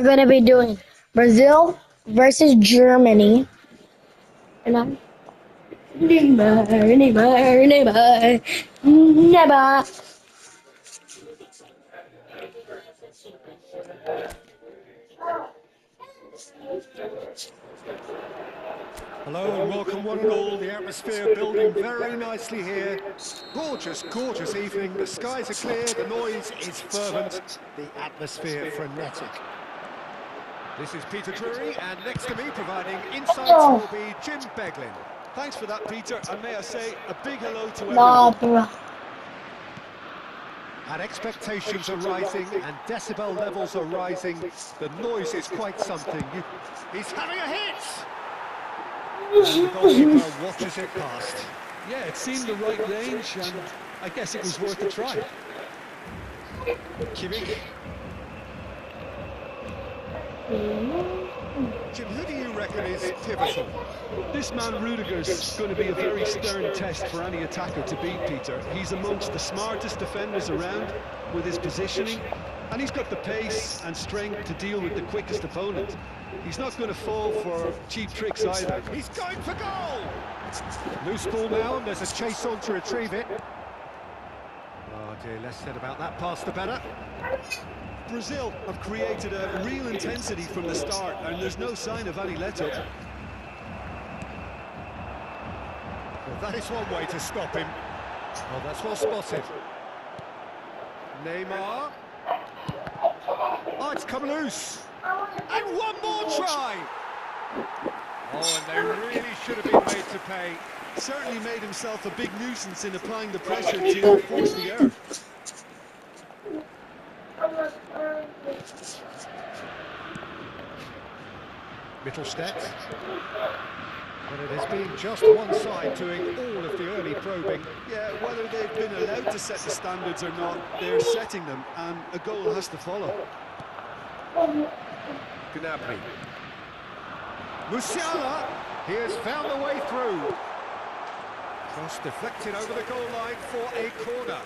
We're gonna be doing Brazil versus Germany. And I'm never. Hello and welcome one and all. The atmosphere building very nicely here. Gorgeous, gorgeous evening. The skies are clear, the noise is fervent, the atmosphere frenetic. This is Peter Drury, and next to me providing insights will be Jim Beglin. Thanks for that, Peter, and may I say a big hello to Nah, everyone. bro. And expectations are rising and decibel levels are rising. The noise is quite something. He's having a hit! And the goalkeeper watches it past. Yeah, it seemed the right range, and I guess it was worth a try. Kimmich. Jim, who do you reckon is pivotal? This man Rudiger's going to be a very stern test for any attacker to beat, Peter. He's amongst the smartest defenders around with his positioning, and he's got the pace and strength to deal with the quickest opponent. He's not going to fall for cheap tricks either. He's going for goal! Loose ball now, and there's a chase on to retrieve it. Oh dear, less said about that pass the better. Brazil have created a real intensity from the start, and there's no sign of any let-up. Well, that is one way to stop him. Oh, that's well spotted. Neymar. Oh, it's come loose. And one more try! Oh, and they really should have been made to pay. Certainly made himself a big nuisance in applying the pressure to force the error. Mittelstadt. But it has been just one side doing all of the early probing. Yeah, whether they've been allowed to set the standards or not, they're setting them, and a goal has to follow. Gnabry. Musiala, he has found the way through. Cross deflected over the goal line for a corner.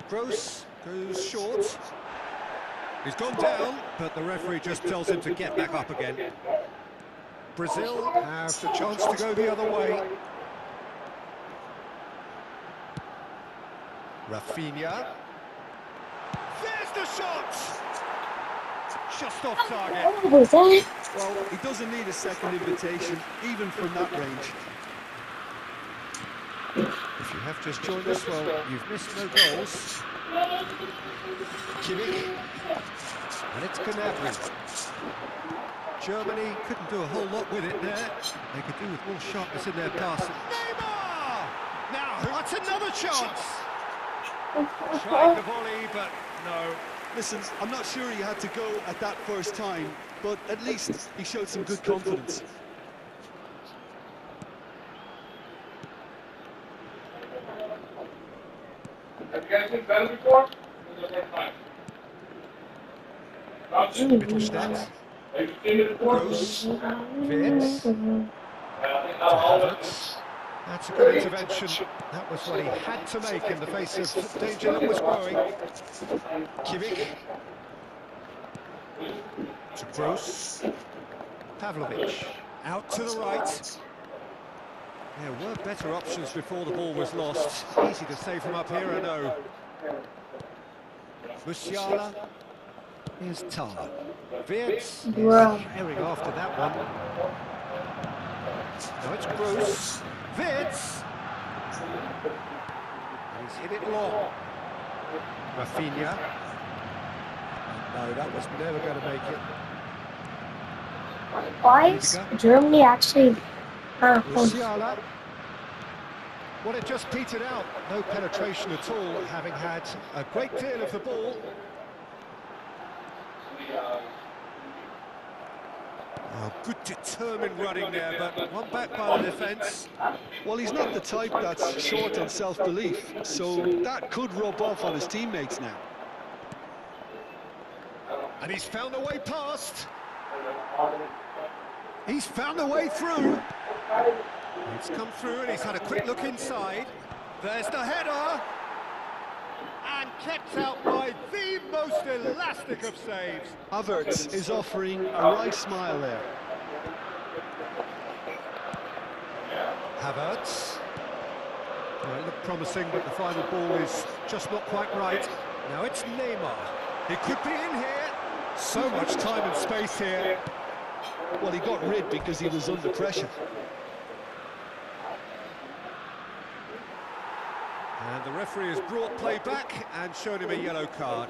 Gross goes short. He's gone down, but the referee just tells him to get back up again. Brazil have the chance to go the other way. Rafinha. There's the shot! Just off target. What was that? Well, he doesn't need a second invitation, even from that range. If you have just joined us, well, you've missed no goals. Kimmich. And it's Gnabry. Germany couldn't do a whole lot with it there. They could do with more sharpness in their passing. Neymar! Now, that's another chance! Tried the volley, but no. Listen, I'm not sure he had to go at that first time, but at least he showed some good confidence. Have you guys seen Ben before? Mittelstadt. Have you seen it before? Gross. Wirtz. To Havertz. That's a good intervention. That was what he had to make in the face of danger that was growing. Kimmich. To Gross. Pavlovic. Out to the right. There were better options before the ball was lost. Easy to save from up here, I know. Musiala. Here's Tar. Wirtz is carrying after that one. Now it's Bruce. Wirtz. He's hit it long. Rafinha. No, that was never going to make it. Why is Germany actually Musiala. Well, it just petered out. No penetration at all, having had a great deal of the ball. Oh, good determined running there, but one back by the defence. Well, he's not the type that's short on self-belief, so that could rub off on his teammates now. And he's found a way past. He's found a way through. It's come through and he's had a quick look inside. There's the header. and kept out by the most elastic of saves. Havertz is offering a wry smile there. Havertz. Well, it looked promising, but the final ball is just not quite right. Now it's Neymar. He could be in here. So much time and space here. Well, he got rid because he was under pressure. And the referee has brought play back and shown him a yellow card.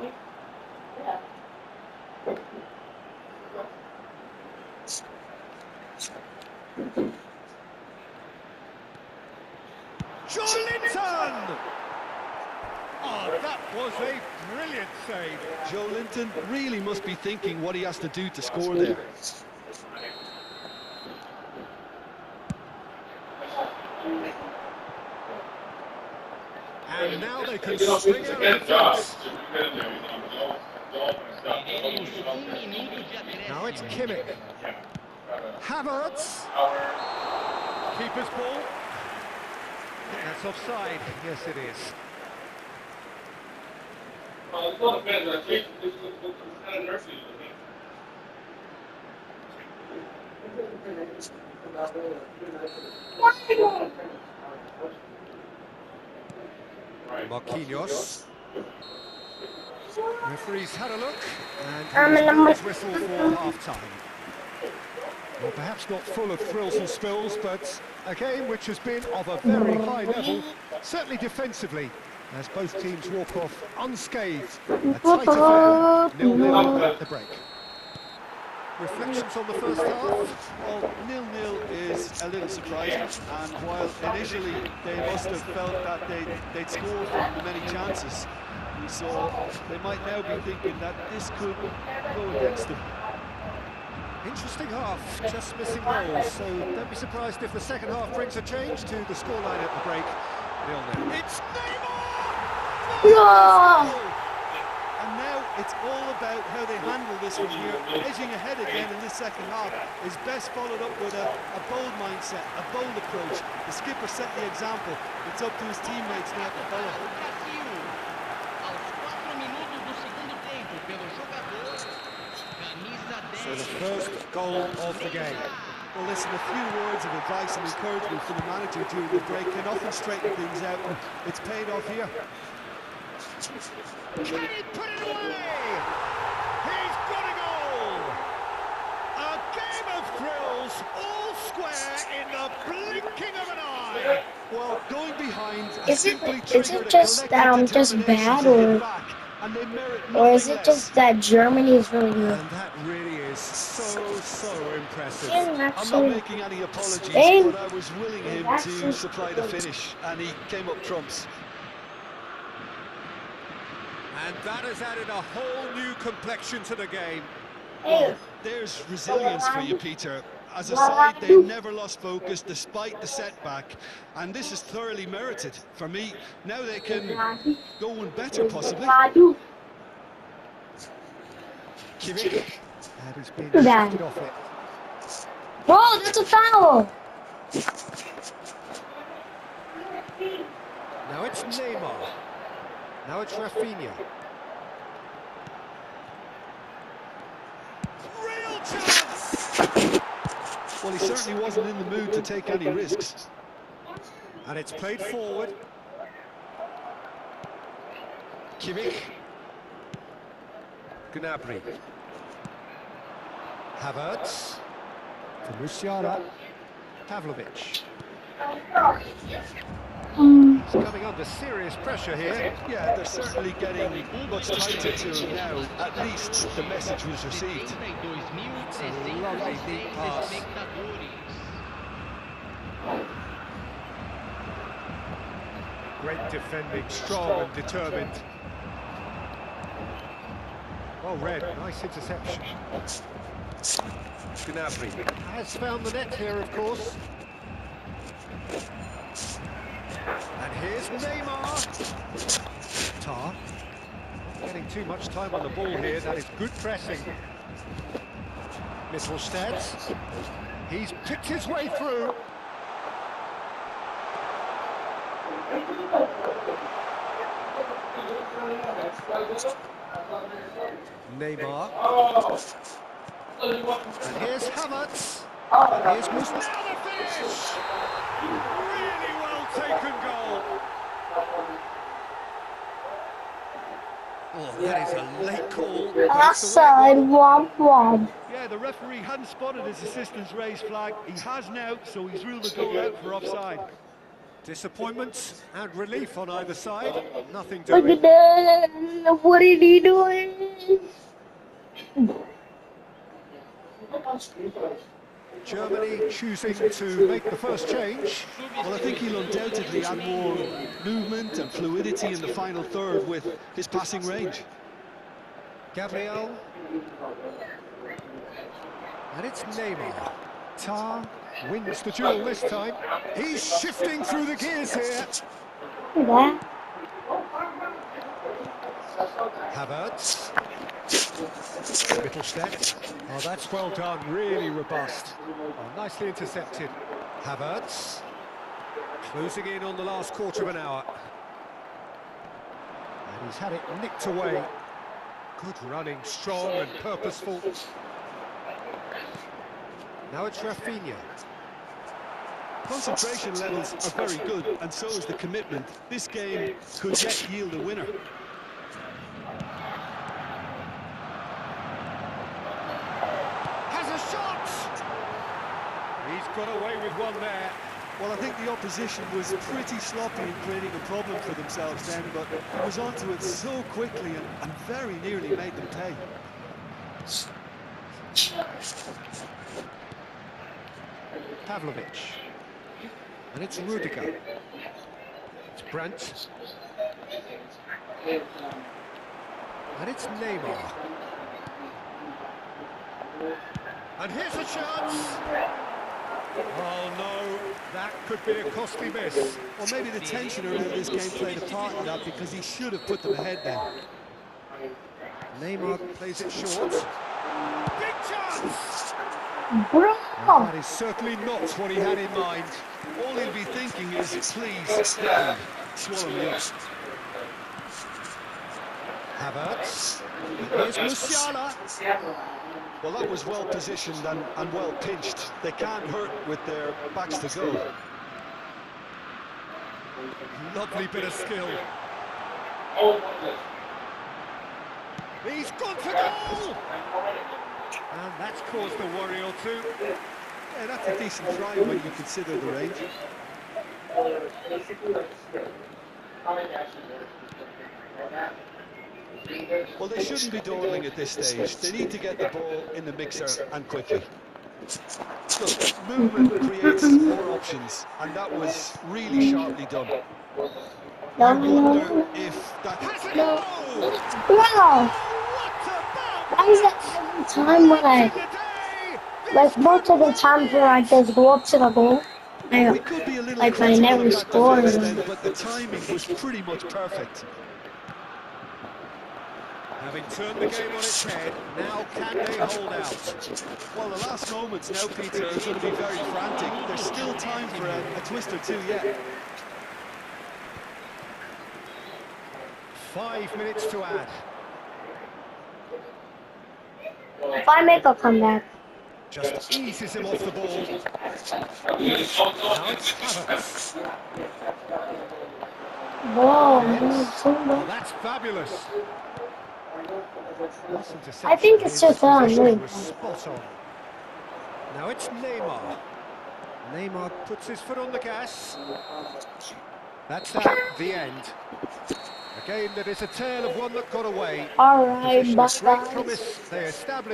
Joelinton! Oh, that was a brilliant save. Joelinton really must be thinking what he has to do to score there. And now they can spring out of defence. Now it's Kimmich. Havertz. Keeper's ball. That's offside. Yes, it is. Marquinhos. Referee's had a look and he blows his whistle for half-time. Well, perhaps not full of thrills and spills, but a game which has been of a very high level, certainly defensively, as both teams walk off unscathed. A tight affair, 0-0 at the break. Reflections on the first half? Well, 0-0 is a little surprising, and while initially they must have felt that they'd score from the many chances we saw, they might now be thinking that this could go against them. Interesting half, just missing goals, so don't be surprised if the second half brings a change to the scoreline at the break. 0-0. It's Neymar! No! And now it's all about how they handle this one here. Edging ahead again in this second half is best followed up with a bold mindset, a bold approach. The skipper set the example. It's up to his teammates now to follow. So the first goal of the game. Well, listen, a few words of advice and encouragement from the manager during the break can often straighten things out, and it's paid off here. Can he put it away? He's got a goal! A game of thrills, all square in the blinking of an eye! Well, going behind Is it just bad, or is it just that Germany is really good? And that really is so impressive. Can I'm not actually making any apologies, Spain- but I was willing him to supply the finish, and he came up trumps. And that has added a whole new complexion to the game. Hey, There's resilience for you, Peter. As a side, they never lost focus despite the setback, and this is thoroughly merited. For me, now they can go one better, possibly. Kimmich. That has been Bad. shifted off it. whoa, that's a foul! Now it's Neymar. Now it's Rafinha. Real chance! Well, he certainly wasn't in the mood to take any risks. And it's played forward. Kimmich. Gnabry. Havertz. For Musiala. Pavlovic. He's coming under serious pressure here. Yeah, they're certainly getting much tighter to him now. At least the message was received. It's a lovely deep pass. Great defending, strong and determined. Well read, nice interception. Gnabry has found the net here, of course. And here's Neymar. Tar. Getting too much time on the ball here, that is good pressing. Mittelstadt. He's picked his way through. Neymar. And here's Havertz. Here's Mustafi. And the finish! Really well taken goal. Oh, that is a late call. Offside, womp womp. Yeah, the referee hadn't spotted his assistant's raised flag. He has now, so he's ruled the goal out for offside. Disappointment and relief on either side. Nothing Look doing. at that. What is he doing? Germany choosing to make the first change. Well, I think he'll undoubtedly add more movement and fluidity in the final third with his passing range. Gabriel. And it's Neymar. Tar wins the duel this time. He's shifting through the gears here. Look at that. Havertz. Mittelstädt. Oh, that's well done, really robust. Oh, nicely intercepted. Havertz. Closing in on the last quarter of an hour. And he's had it nicked away. Good running, strong and purposeful. Now it's Rafinha. Concentration levels are very good, and so is the commitment. This game could yet yield a winner. Has a shot! He's got away with one there. Well, I think the opposition was pretty sloppy in creating a problem for themselves then, but he was onto it so quickly and very nearly made them pay. Pavlovic. And it's Rudiger. It's Brandt. And it's Neymar. And here's a chance! Oh no, that could be a costly miss. Well, maybe the tension around this game played a part in that, because he should have put them ahead then. Neymar plays it short. Big chance! Bro. That is certainly not what he had in mind. All he'll be thinking is, please, swallow me up. Havertz. Here's Musiala. Well, that was well positioned and well pinched. They can't hurt with their backs to go. Lovely bit of skill. He's gone for goal! And that's caused a worry or two. Yeah, that's a decent try when you consider the range. Well, they shouldn't be dawdling at this stage. They need to get the ball in the mixer and quickly. Look, movement creates more options, and that was really sharply done. I wonder if that... Has a goal! Bro. Why is it every time when like most of the times when I just go up to the goal, We could be a little like I critical never of that scored. defense then, but the timing was pretty much perfect. Having turned the game on its head, now can they hold out? Well, the last moments now, Peter, are going to be very frantic. There's still time for a twist or two yet. 5 minutes to add. If I make a comeback, Just eases him off the ball. Now it's Havertz. whoa, That's fabulous. I think it's just on me. Was spot on. Now it's Neymar. Neymar puts his foot on the gas. That's that, the end. A game that is a tale of one that got away. Alright, Position bye of great guys. promise, they established.